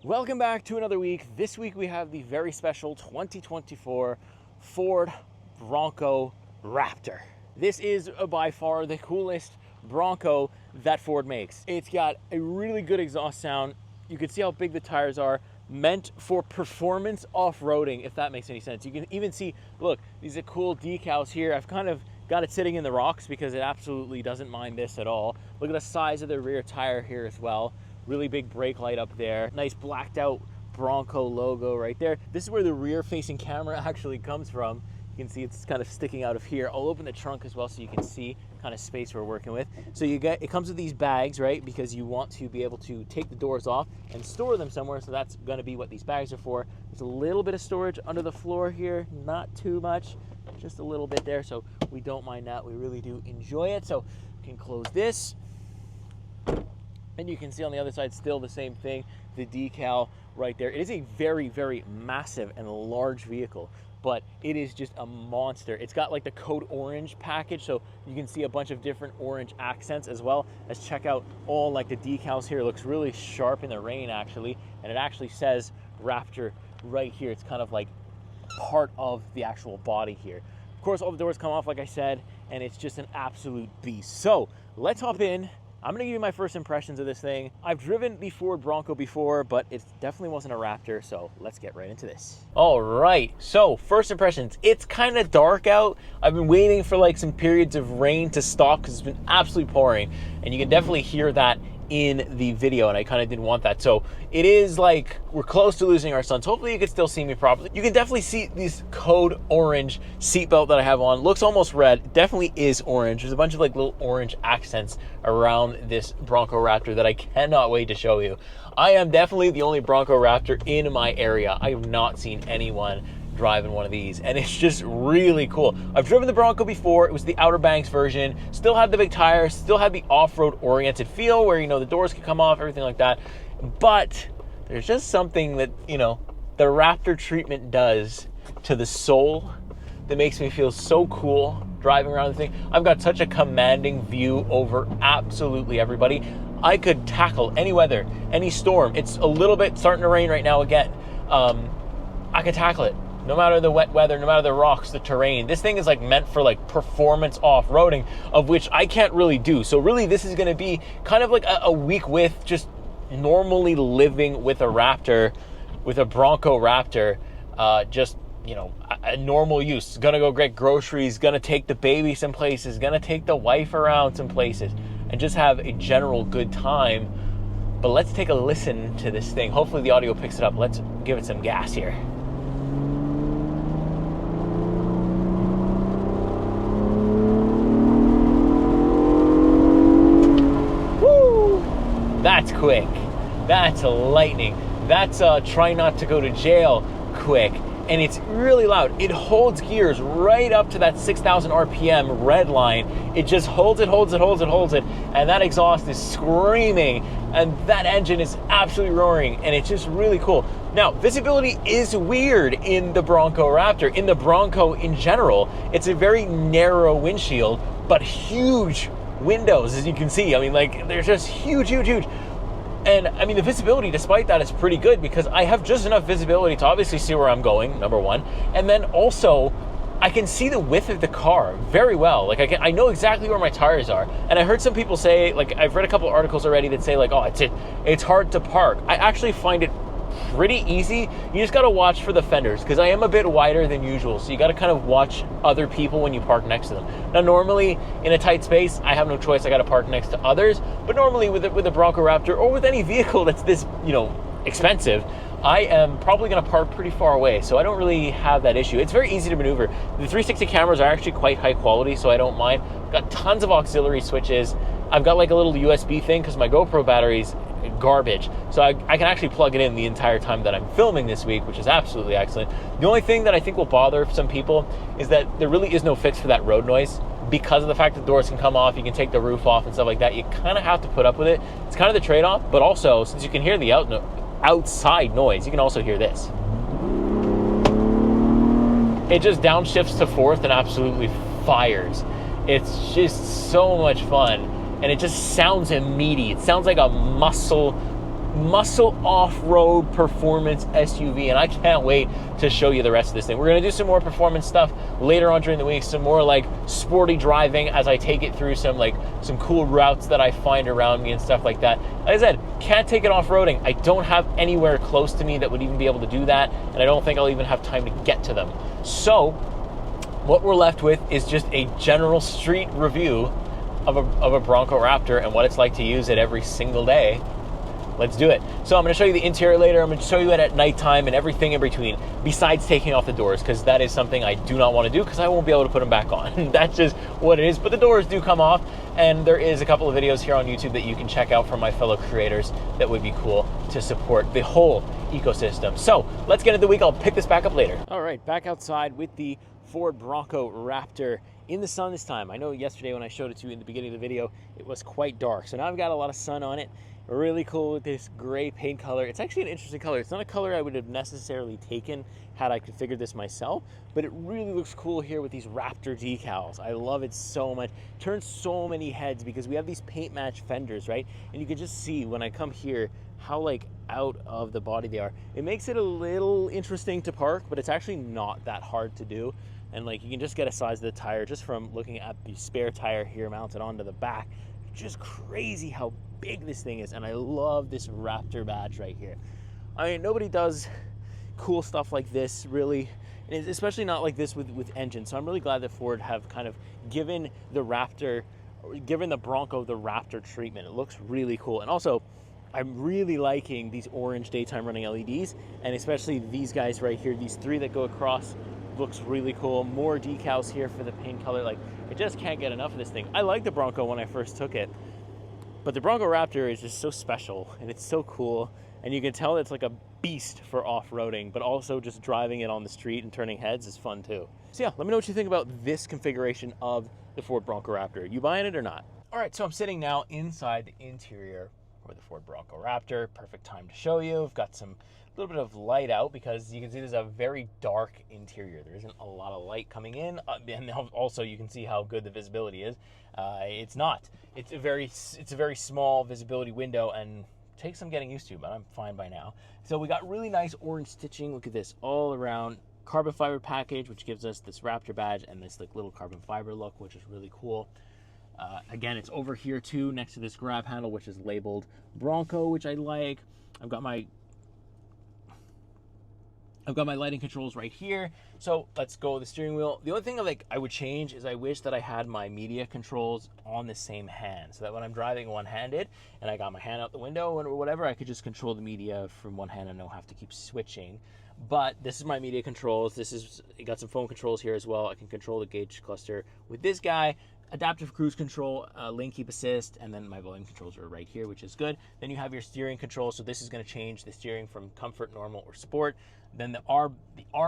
Welcome back to another week. This week we have the very special 2024 Ford Bronco Raptor. This is by far the coolest Bronco that Ford makes. It's got a really good exhaust sound. You can see how big the tires are, meant for performance off-roading, if that makes any sense. You can even see, look, these are cool decals here. I've kind of got it sitting in the rocks because it absolutely doesn't mind this at all. Look at the size of the rear tire here as well. Really big brake light up there. Nice blacked out Bronco logo right there. This is where the rear facing camera actually comes from. You can see it's kind of sticking out of here. I'll open the trunk as well so you can see kind of space we're working with. So it comes with these bags, right? Because you want to be able to take the doors off and store them somewhere. So that's gonna be what these bags are for. There's a little bit of storage under the floor here, not too much, just a little bit there. So we don't mind that, we really do enjoy it. So we can close this. And you can see on the other side, still the same thing, the decal right there. It is a very, very massive and large vehicle, but it is just a monster. It's got like the code orange package, so you can see a bunch of different orange accents, as well as check out all like the decals here. It looks really sharp in the rain actually, and it actually says Raptor right here. It's kind of like part of the actual body here. Of course, all the doors come off, like I said, and it's just an absolute beast. So let's hop in. I'm gonna give you my first impressions of this thing. I've driven the Ford Bronco before, but it definitely wasn't a Raptor, so let's get right into this. All right, so first impressions. It's kind of dark out. I've been waiting for like some periods of rain to stop because it's been absolutely pouring, and you can definitely hear that in the video, and I kind of didn't want that. So it is like we're close to losing our sun. So hopefully you can still see me properly. You can definitely see this code orange seatbelt that I have on. Looks almost red, definitely is orange. There's a bunch of like little orange accents around this Bronco Raptor that I cannot wait to show you. I am definitely the only Bronco Raptor in my area. I have not seen anyone driving one of these, and it's just really cool. I've driven the Bronco before. It was the Outer Banks version, still had the big tires, still had the off-road oriented feel where, you know, the doors can come off, everything like that. But there's just something that, you know, the Raptor treatment does to the soul that makes me feel so cool driving around the thing. I've got such a commanding view over absolutely everybody. I could tackle any weather, any storm. It's a little bit starting to rain right now again. I could tackle it. No matter the wet weather, no matter the rocks, the terrain. This thing is like meant for like performance off-roading, of which I can't really do. So really this is gonna be kind of like a week with just normally living with a Raptor, with a Bronco Raptor, just, you know, a normal use. Gonna go get groceries, gonna take the baby some places, gonna take the wife around some places, and just have a general good time. But let's take a listen to this thing. Hopefully the audio picks it up. Let's give it some gas here. That's quick. That's lightning. That's try not to go to jail quick. And it's really loud. It holds gears right up to that 6,000 RPM red line. It just holds it, holds it, holds it, holds it. And that exhaust is screaming. And that engine is absolutely roaring. And it's just really cool. Now, visibility is weird in the Bronco Raptor. In the Bronco in general, it's a very narrow windshield, but huge windows, as you can see. I mean, like, they're just huge, huge, huge. And I mean, the visibility despite that is pretty good because I have just enough visibility to obviously see where I'm going, number one, and then also I can see the width of the car very well. Like I know exactly where my tires are. And I heard some people say, like, I've read a couple articles already that say like, oh, it's hard to park. I actually find it pretty easy. You just got to watch for the fenders because I am a bit wider than usual, so you got to kind of watch other people when you park next to them. Now normally in a tight space I have no choice, I got to park next to others, but normally with a Bronco Raptor or with any vehicle that's this, you know, expensive, I am probably going to park pretty far away, so I don't really have that issue. It's very easy to maneuver. The 360 cameras are actually quite high quality, so I don't mind. Got tons of auxiliary switches. I've got like a little USB thing because my GoPro battery's garbage, so I can actually plug it in the entire time that I'm filming this week, which is absolutely excellent. The only thing that I think will bother some people is that there really is no fix for that road noise. Because of the fact that doors can come off, you can take the roof off and stuff like that, you kind of have to put up with it. It's kind of the trade-off, but also since you can hear the outside noise, you can also hear this. It just downshifts to fourth and absolutely fires. It's just so much fun, and it just sounds meaty. It sounds like a muscle muscle off-road performance SUV, and I can't wait to show you the rest of this thing. We're gonna do some more performance stuff later on during the week, some more like sporty driving as I take it through some cool routes that I find around me and stuff like that. Like I said, can't take it off-roading. I don't have anywhere close to me that would even be able to do that, and I don't think I'll even have time to get to them. So what we're left with is just a general street review of a Bronco Raptor and what it's like to use it every single day. Let's do it. So I'm going to show you the interior later. I'm going to show you it at nighttime and everything in between, besides taking off the doors, because that is something I do not want to do because I won't be able to put them back on. That's just what it is. But the doors do come off, and there is a couple of videos here on YouTube that you can check out from my fellow creators that would be cool to support the whole ecosystem. So let's get into the week. I'll pick this back up later. All right, back outside with the Ford Bronco Raptor in the sun this time. I know yesterday when I showed it to you in the beginning of the video, it was quite dark. So now I've got a lot of sun on it. Really cool with this gray paint color. It's actually an interesting color. It's not a color I would have necessarily taken had I configured this myself, but it really looks cool here with these Raptor decals. I love it so much. Turns so many heads because we have these paint match fenders, right? And you can just see when I come here how like out of the body they are. It makes it a little interesting to park, but it's actually not that hard to do. And like you can just get a size of the tire just from looking at the spare tire here mounted onto the back. Just crazy how big this thing is, and I love this Raptor badge right here. I mean, nobody does cool stuff like this really, and especially not like this with engines. So I'm really glad that Ford have kind of given the Bronco the Raptor treatment. It looks really cool. And also I'm really liking these orange daytime running LEDs, and especially these guys right here, these three that go across. Looks really cool. More decals here for the paint color. Like, I just can't get enough of this thing. I liked the Bronco when I first took it, but the Bronco Raptor is just so special, and it's so cool, and you can tell it's like a beast for off-roading, but also just driving it on the street and turning heads is fun too. So yeah, let me know what you think about this configuration of the Ford Bronco Raptor. You buying it or not? All right, so I'm sitting now inside the interior for the Ford Bronco Raptor. Perfect time to show you. I've got some little bit of light out because you can see there's a very dark interior. There isn't a lot of light coming in, and also you can see how good the visibility is. It's not. It's a very small visibility window and takes some getting used to, but I'm fine by now. So we got really nice orange stitching. Look at this, all around carbon fiber package, which gives us this Raptor badge and this like little carbon fiber look, which is really cool. Again, it's over here too, next to this grab handle, which is labeled Bronco, which I like. I've got my lighting controls right here. So let's go with the steering wheel. The only thing I would change is I wish that I had my media controls on the same hand, so that when I'm driving one-handed and I got my hand out the window or whatever, I could just control the media from one hand and don't have to keep switching. But this is my media controls. It got some phone controls here as well. I can control the gauge cluster with this guy. Adaptive cruise control, lane keep assist, and then my volume controls are right here, which is good. Then you have your steering control, so this is going to change the steering from comfort, normal, or sport. Then the R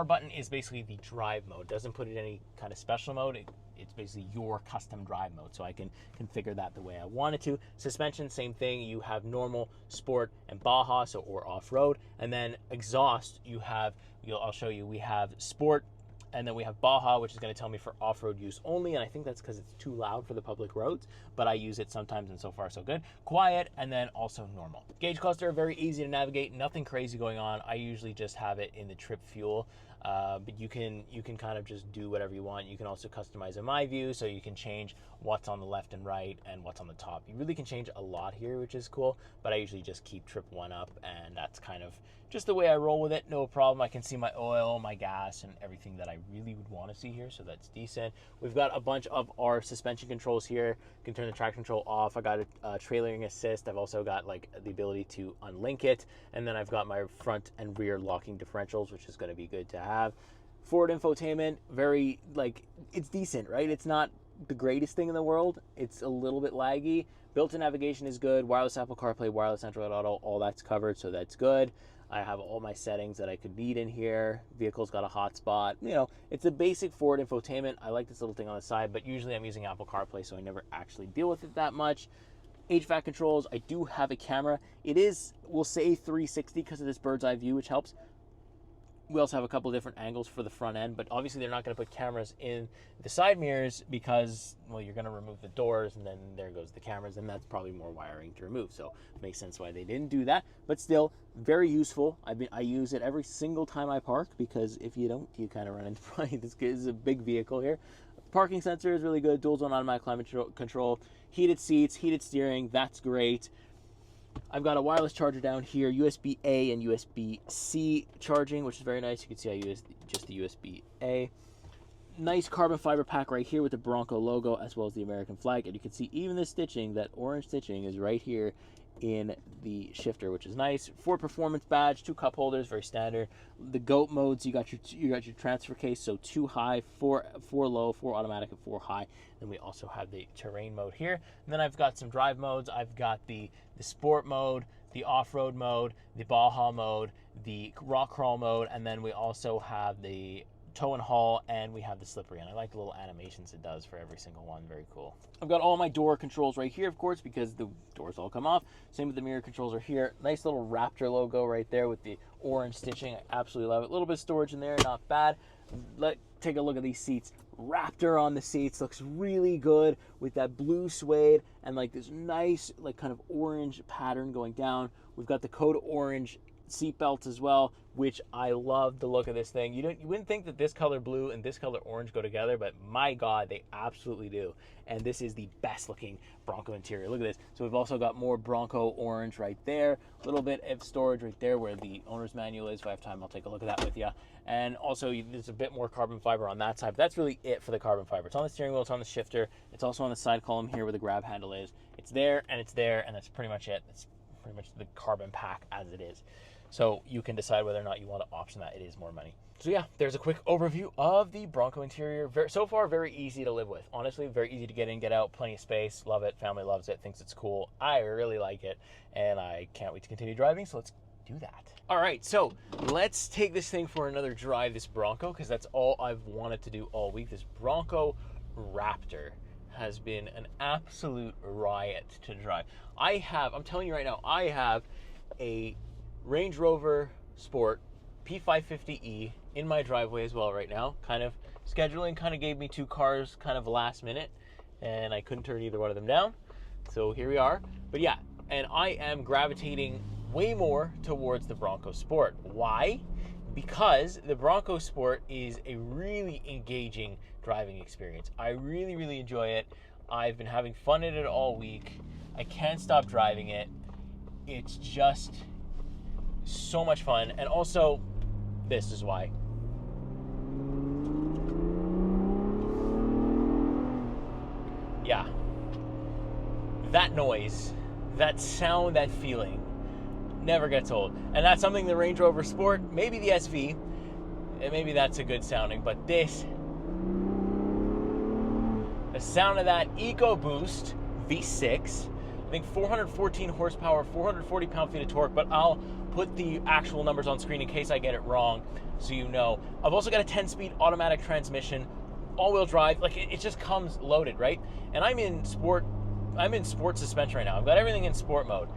button is basically the drive mode. It doesn't put it in any kind of special mode. It's basically your custom drive mode, so I can configure that the way I want it to. Suspension, same thing. You have normal, sport, and Baja, or off-road. And then exhaust, I'll show you, we have sport, and then we have Baja, which is going to tell me for off-road use only, and I think that's because it's too loud for the public roads, but I use it sometimes, and so far so good. Quiet, and then also normal. Gauge cluster, very easy to navigate, nothing crazy going on. I usually just have it in the trip fuel, but you can kind of just do whatever you want. You can also customize in my view, so you can change what's on the left and right and what's on the top. You really can change a lot here, which is cool, but I usually just keep trip one up, and that's kind of just the way I roll with it. No problem. I can see my oil, my gas, and everything that I really would want to see here, so that's decent. We've got a bunch of our suspension controls here. You can turn the traction control off. I got a trailering assist. I've also got like the ability to unlink it, and then I've got my front and rear locking differentials, which is going to be good to have. Ford infotainment, very it's decent, right? It's not the greatest thing in the world. It's a little bit laggy. Built-in navigation is good. Wireless Apple CarPlay, wireless Android Auto, all that's covered, so that's good. I have all my settings that I could need in here. Vehicle's got a hotspot. You know, it's a basic Ford infotainment. I like this little thing on the side, but usually I'm using Apple CarPlay, so I never actually deal with it that much. HVAC controls, I do have a camera. It is, we'll say 360 because of this bird's eye view, which helps. We also have a couple of different angles for the front end, but obviously they're not going to put cameras in the side mirrors because, well, you're going to remove the doors and then there goes the cameras, and that's probably more wiring to remove. So it makes sense why they didn't do that, but still very useful. I use it every single time I park, because if you don't, you kind of run into probably this is a big vehicle here. Parking sensor is really good. Dual zone automatic climate control, heated seats, heated steering. That's great. I've got a wireless charger down here, USB-A and USB-C charging, which is very nice. You can see I use just the USB-A. Nice carbon fiber pack right here with the Bronco logo as well as the American flag. And you can see even the stitching, that orange stitching, is right here in the shifter, which is nice. Ford performance badge, 2 cup holders, very standard. The GOAT modes, you got your transfer case, so 2 high, 4 low, 4 automatic, and 4 high. Then we also have the terrain mode here. And then I've got some drive modes. I've got the sport mode, the off-road mode, the Baja mode, the rock crawl mode, and then we also have the tow and haul, and we have the slippery. And I like the little animations it does for every single one. Very cool. I've got all my door controls right here, of course, because the doors all come off. Same with the mirror controls are here. Nice little Raptor logo right there with the orange stitching. I absolutely love it. A little bit of storage in there, not bad. Take a look at these seats. Raptor on the seats looks really good with that blue suede and like this nice like kind of orange pattern going down. We've got the code orange seat belts as well, which I love the look of this thing. You wouldn't think that this color blue and this color orange go together, but my God, they absolutely do. And this is the best looking Bronco interior. Look at this. So we've also got more Bronco orange right there. A little bit of storage right there where the owner's manual is. If I have time, I'll take a look at that with you. And also there's a bit more carbon fiber on that side, but that's really it for the carbon fiber. It's on the steering wheel, it's on the shifter. It's also on the side column here where the grab handle is. It's there, and that's pretty much it. That's pretty much the carbon pack as it is. So you can decide whether or not you want to option that. It is more money. So yeah, there's a quick overview of the Bronco interior. So far, very easy to live with. Honestly, very easy to get in, get out, plenty of space. Love it. Family loves it, thinks it's cool. I really like it, and I can't wait to continue driving, so let's do that. All right, so let's take this thing for another drive, this Bronco, because that's all I've wanted to do all week. This Bronco Raptor has been an absolute riot to drive. I'm telling you right now, I have a Range Rover Sport P550e in my driveway as well right now. Kind of scheduling kind of gave me 2 cars kind of last minute, and I couldn't turn either one of them down. So here we are. But yeah, and I am gravitating way more towards the Bronco Sport. Why? Because the Bronco Sport is a really engaging driving experience. I really, really enjoy it. I've been having fun in it all week. I can't stop driving it. It's just so much fun. And also, this is why. Yeah. That noise, that sound, that feeling never gets old. And that's something the Range Rover Sport, maybe the SV, and maybe that's a good sounding, but this, the sound of that EcoBoost V6, I think 414 horsepower, 440 pound-feet of torque, but I'll put the actual numbers on screen in case I get it wrong so you know. I've also got a 10-speed automatic transmission, all-wheel drive. Like, it just comes loaded, right? And I'm in sport suspension right now. I've got everything in sport mode,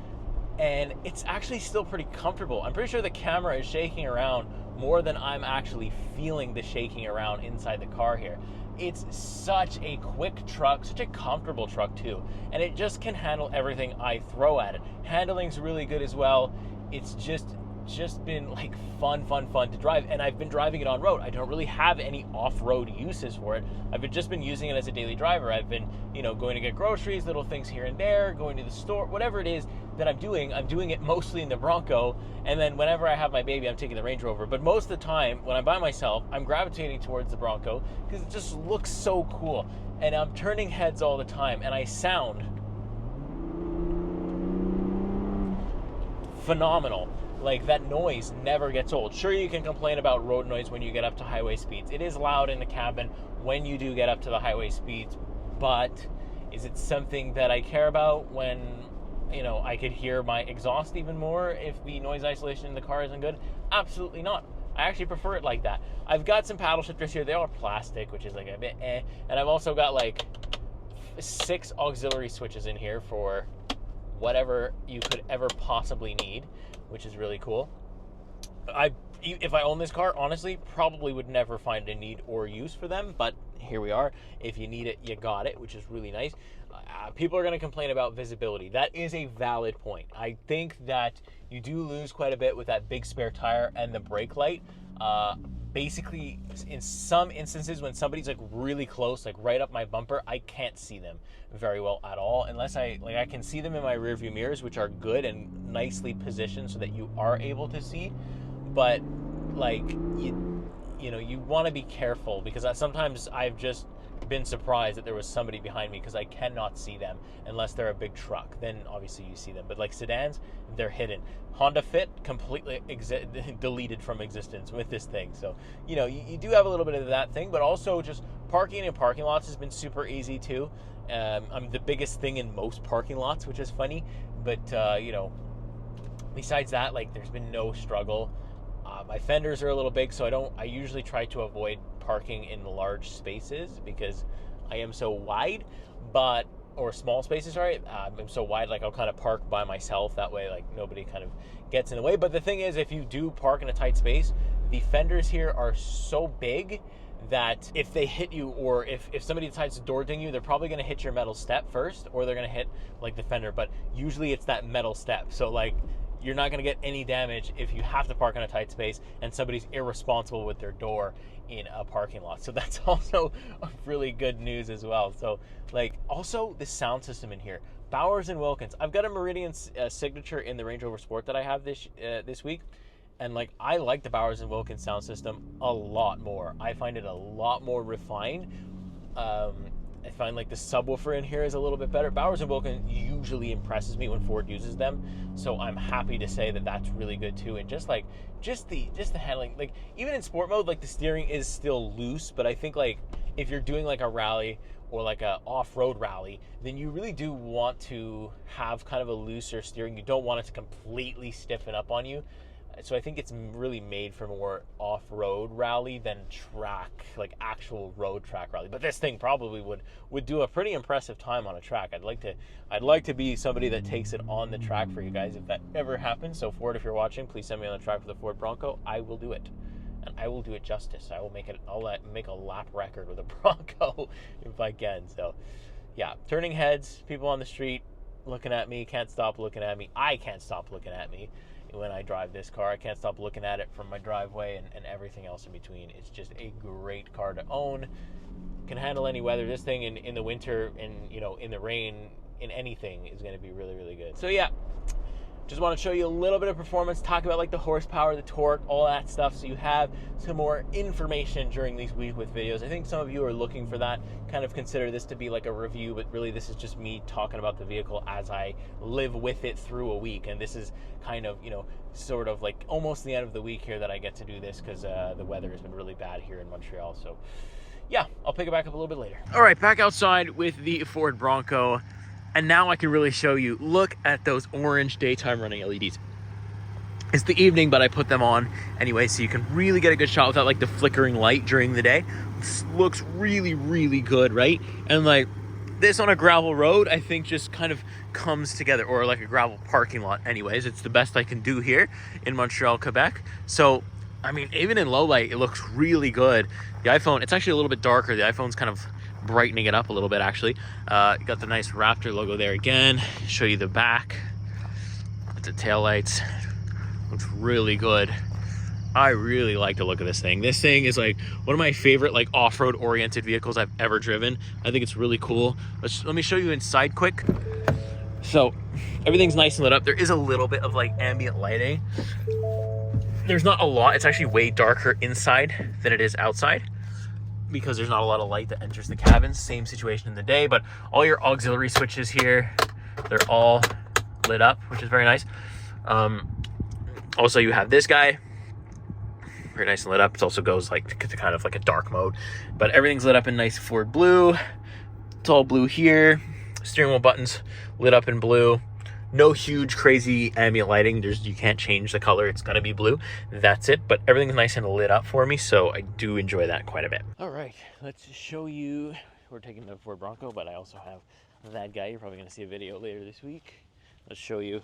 and it's actually still pretty comfortable. I'm pretty sure the camera is shaking around more than I'm actually feeling the shaking around inside the car here. It's such a quick truck, such a comfortable truck too, and it just can handle everything I throw at it. Handling's really good as well. It's just been like fun to drive, and I've been driving it on road. I don't really have any off-road uses for it. I've just been using it as a daily driver. I've been, going to get groceries, little things here and there, going to the store, whatever it is that I'm doing it mostly in the Bronco, and then whenever I have my baby, I'm taking the Range Rover. But most of the time, when I'm by myself, I'm gravitating towards the Bronco because it just looks so cool, and I'm turning heads all the time, and I sound phenomenal. Like, that noise never gets old. Sure, you can complain about road noise when you get up to highway speeds. It is loud in the cabin when you do get up to the highway speeds, but is it something that I care about when, I could hear my exhaust even more if the noise isolation in the car isn't good? Absolutely not. I actually prefer it like that. I've got some paddle shifters here. They are plastic, which is like a bit eh. And I've also got like 6 auxiliary switches in here for whatever you could ever possibly need, which is really cool. if I own this car, honestly, probably would never find a need or use for them, but here we are. If you need it, you got it, which is really nice. People are going to complain about visibility. That is a valid point. I think that you do lose quite a bit with that big spare tire and the brake light. Basically, in some instances, when somebody's like really close, like right up my bumper, I can't see them very well at all, unless I can see them in my rearview mirrors, which are good and nicely positioned so that you are able to see. But like you know, you want to be careful, because sometimes I've just been surprised that there was somebody behind me, because I cannot see them unless they're a big truck. Then obviously you see them, but like sedans, they're hidden. Honda Fit completely deleted from existence with this thing. So you know, you do have a little bit of that thing, but also just parking in parking lots has been super easy too. I'm the biggest thing in most parking lots, which is funny, but you know, besides that, like, there's been no struggle. My fenders are a little big, so I usually try to avoid parking in large spaces because I am so wide, or small spaces, sorry. I'm so wide, like I'll kind of park by myself. That way, like, nobody kind of gets in the way. But the thing is, if you do park in a tight space, the fenders here are so big that if they hit you, or if somebody decides to door ding you, they're probably going to hit your metal step first, or they're going to hit like the fender. But usually it's that metal step. So like, you're not going to get any damage if you have to park in a tight space and somebody's irresponsible with their door in a parking lot. So that's also really good news as well. So like, also the sound system in here, Bowers & Wilkins. I've got a Meridian signature in the Range Rover Sport that I have this week. And like, I like the Bowers & Wilkins sound system a lot more. I find it a lot more refined. I find like the subwoofer in here is a little bit better. Bowers & Wilkins usually impresses me when Ford uses them, so I'm happy to say that that's really good too. And just the handling, like even in sport mode, like the steering is still loose, but I think like if you're doing like a rally or like a off-road rally, then you really do want to have kind of a looser steering. You don't want it to completely stiffen up on you. So I think it's really made for more off-road rally than track, like actual road track rally. But this thing probably would do a pretty impressive time on a track. I'd like to be somebody that takes it on the track for you guys if that ever happens. So Ford, if you're watching, please send me on the track for the Ford Bronco. I will do it, and I will do it justice. I'll make a lap record with a Bronco if I can. So yeah, turning heads, people on the street looking at me, can't stop looking at me. I can't stop looking at me when I drive this car. I can't stop looking at it from my driveway and everything else in between. It's just a great car to own. Can handle any weather. This thing in the winter, and you know, in the rain, in anything, is going to be really, really good. So yeah, just want to show you a little bit of performance, talk about like the horsepower, the torque, all that stuff, so you have some more information during these week with videos. I think some of you are looking for that. Kind of consider this to be like a review, but really this is just me talking about the vehicle as I live with it through a week. And this is kind of, you know, sort of like almost the end of the week here that I get to do this, because the weather has been really bad here in Montreal. So yeah, I'll pick it back up a little bit later. All right, back outside with the Ford Bronco. And now I can really show you, look at those orange daytime running LEDs. It's the evening, but I put them on anyway, so you can really get a good shot without like the flickering light during the day. This looks really, really good, right? And like this on a gravel road, I think just kind of comes together, or like a gravel parking lot anyways. It's the best I can do here in Montreal, Quebec. So, I mean, even in low light, it looks really good. The iPhone, it's actually a little bit darker. The iPhone's kind of brightening it up a little bit, actually. You got the nice Raptor logo there again. Show you the back. The taillights. Looks really good. I really like the look of this thing. This thing is like one of my favorite like off-road oriented vehicles I've ever driven. I think it's really cool. Let me show you inside quick. So everything's nice and lit up. There is a little bit of like ambient lighting. There's not a lot. It's actually way darker inside than it is outside, because there's not a lot of light that enters the cabin. Same situation in the day, but all your auxiliary switches here, they're all lit up, which is very nice. Also, you have this guy, very nice and lit up. It also goes like to kind of like a dark mode, but everything's lit up in nice Ford blue. It's all blue here. Steering wheel buttons lit up in blue. No huge crazy ambient lighting. You can't change the color. It's gonna be blue. That's it. But everything's nice and lit up for me, so I do enjoy that quite a bit. All right, let's show you. We're taking the Ford Bronco, but I also have that guy. You're probably gonna see a video later this week. Let's show you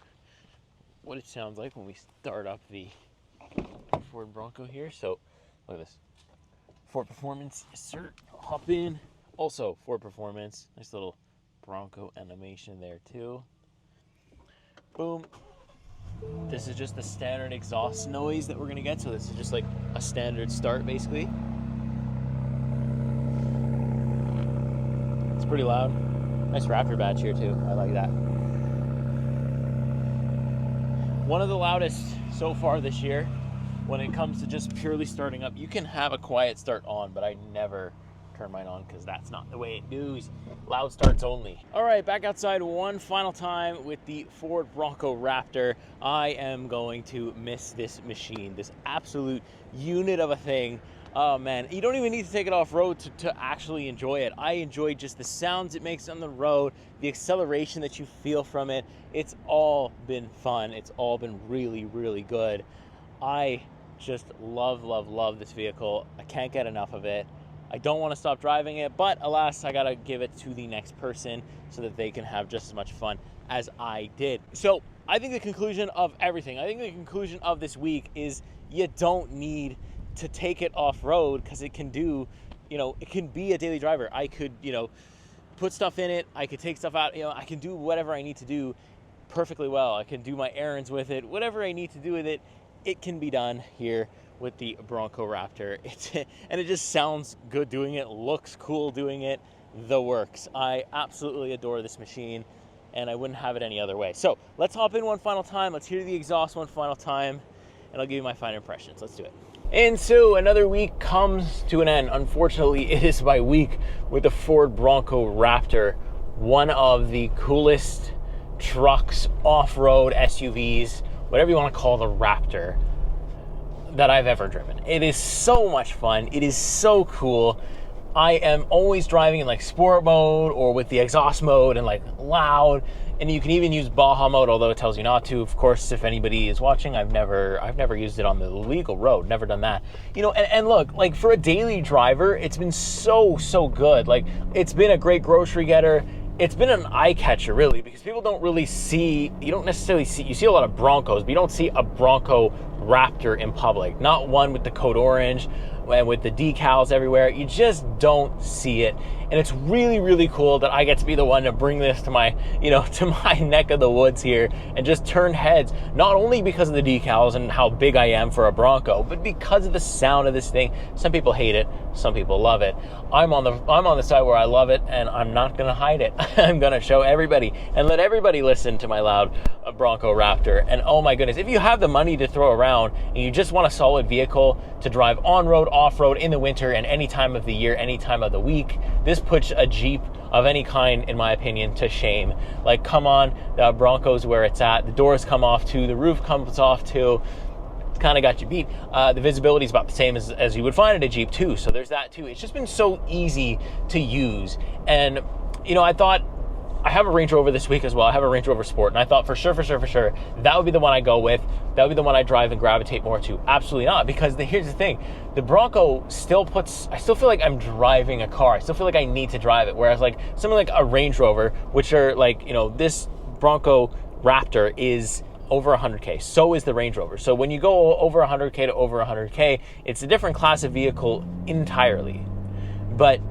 what it sounds like when we start up the Ford Ford Bronco here. So look at this. Ford Performance, yes sir. Hop in. Also Ford Performance. Nice little Bronco animation there too. Boom. This is just the standard exhaust noise that we're gonna get. So this is just like a standard start basically. It's pretty loud. Nice Raptor badge here too. I like that. One of the loudest so far this year when it comes to just purely starting up. You can have a quiet start on, but I never turn mine on because that's not the way it goes. Loud starts only. All right, back outside one final time with the Ford Bronco Raptor. I am going to miss this machine, this absolute unit of a thing. Oh man, you don't even need to take it off-road to actually enjoy it. I enjoy just the sounds it makes on the road, the acceleration that you feel from it. It's all been fun. It's all been really, really good. I just love this vehicle. I can't get enough of it. I don't want to stop driving it, but alas, I gotta give it to the next person so that they can have just as much fun as I did. So I think the conclusion of everything, I think the conclusion of this week is you don't need to take it off-road because it can do, it can be a daily driver. I could, put stuff in it. I could take stuff out. I can do whatever I need to do perfectly well. I can do my errands with it. Whatever I need to do with it, it can be done here with the Bronco Raptor. And it just sounds good doing it, looks cool doing it, the works. I absolutely adore this machine and I wouldn't have it any other way. So let's hop in one final time. Let's hear the exhaust one final time and I'll give you my final impressions. Let's do it. And so another week comes to an end. Unfortunately, it is my week with the Ford Bronco Raptor, one of the coolest trucks, off-road SUVs, whatever you want to call the Raptor, that I've ever driven. It is so much fun. It is so cool. I am always driving in like sport mode or with the exhaust mode and like loud. And you can even use Baja mode, although it tells you not to. Of course, if anybody is watching, I've never used it on the legal road. Never done that. And look, like for a daily driver, it's been so good. Like it's been a great grocery getter. It's been an eye catcher really, because people don't really see, you see a lot of Broncos, but you don't see a Bronco Raptor in public. Not one with the code orange and with the decals everywhere. You just don't see it. And it's really cool that I get to be the one to bring this to my, to my neck of the woods here and just turn heads, not only because of the decals and how big I am for a Bronco, but because of the sound of this thing. Some people hate it, some people love it. I'm on the side where I love it, and I'm not gonna hide it. I'm gonna show everybody and let everybody listen to my loud Bronco Raptor. And oh my goodness, if you have the money to throw around and you just want a solid vehicle to drive on-road, off-road, in the winter, and any time of the year, any time of the week, this puts a Jeep of any kind, in my opinion, to shame. Like, come on, the Bronco's where it's at. The doors come off too, the roof comes off too. It's kind of got you beat. The visibility is about the same as you would find in a Jeep too, so there's that too. It's just been so easy to use. And I thought, I have a Range Rover this week as well. I have a Range Rover Sport, and I thought for sure, that would be the one I go with. That would be the one I drive and gravitate more to. Absolutely not, because here's the thing. The Bronco I still feel like I'm driving a car. I still feel like I need to drive it. Whereas like something like a Range Rover, which are like, this Bronco Raptor is over 100K. So is the Range Rover. So when you go over 100K to over 100K, it's a different class of vehicle entirely. But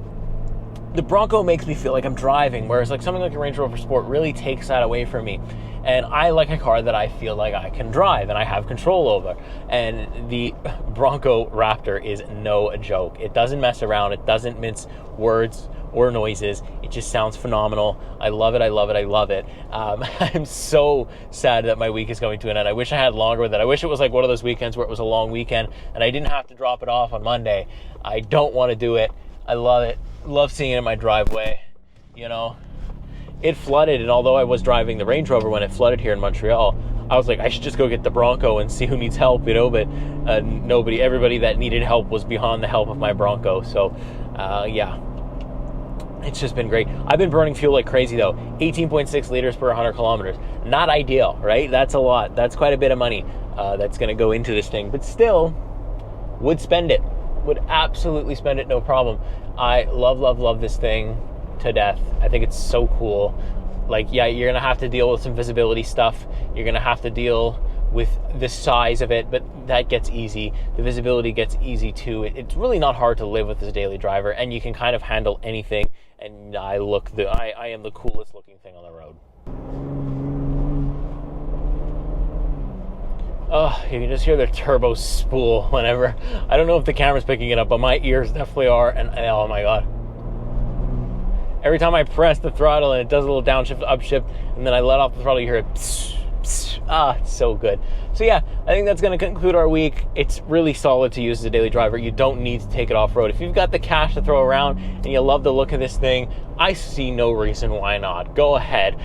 the Bronco makes me feel like I'm driving, whereas like something like a Range Rover Sport really takes that away from me. And I like a car that I feel like I can drive and I have control over. And the Bronco Raptor is no joke. It doesn't mess around. It doesn't mince words or noises. It just sounds phenomenal. I love it. I'm so sad that my week is coming to an end. I wish I had longer with it. I wish it was like one of those weekends where it was a long weekend and I didn't have to drop it off on Monday. I don't want to do it. I love it. Love seeing it in my driveway. It flooded, and although I was driving the Range Rover when it flooded here in Montreal, I was like, I should just go get the Bronco and see who needs help, but everybody that needed help was beyond the help of my Bronco. So yeah, it's just been great. I've been burning fuel like crazy though. 18.6 liters per 100 kilometers. Not ideal, right? That's a lot. That's quite a bit of money that's going to go into this thing, but still would spend it. Would absolutely spend it, no problem. I love this thing to death. I think it's so cool. Like, yeah, you're gonna have to deal with some visibility stuff. You're gonna have to deal with the size of it, but that gets easy. The visibility gets easy too. It's really not hard to live with as a daily driver, and you can kind of handle anything. And I am the coolest looking thing on the road. Oh, you can just hear the turbo spool whenever. I don't know if the camera's picking it up, but my ears definitely are, and oh my God. Every time I press the throttle and it does a little downshift, upshift, and then I let off the throttle, you hear it. Psst, psst. Ah, it's so good. So yeah, I think that's going to conclude our week. It's really solid to use as a daily driver. You don't need to take it off-road. If you've got the cash to throw around and you love the look of this thing, I see no reason why not. Go ahead.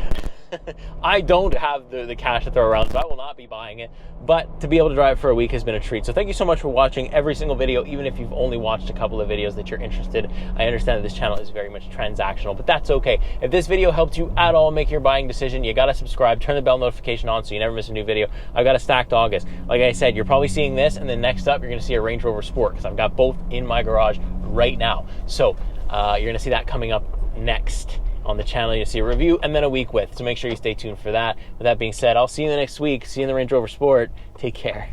I don't have the cash to throw around, so I will not be buying it, but to be able to drive it for a week has been a treat. So thank you so much for watching every single video, even if you've only watched a couple of videos that you're interested. I understand that this channel is very much transactional, but that's okay. If this video helped you at all make your buying decision, you gotta subscribe, turn the bell notification on so you never miss a new video. I've got a stacked August. Like I said, you're probably seeing this, and then next up, you're gonna see a Range Rover Sport, because I've got both in my garage right now. So you're gonna see that coming up next on the channel. You'll see a review and then a week with, so make sure you stay tuned for that. With that being said, I'll see you in the next week. See you in the Range Rover Sport. Take care.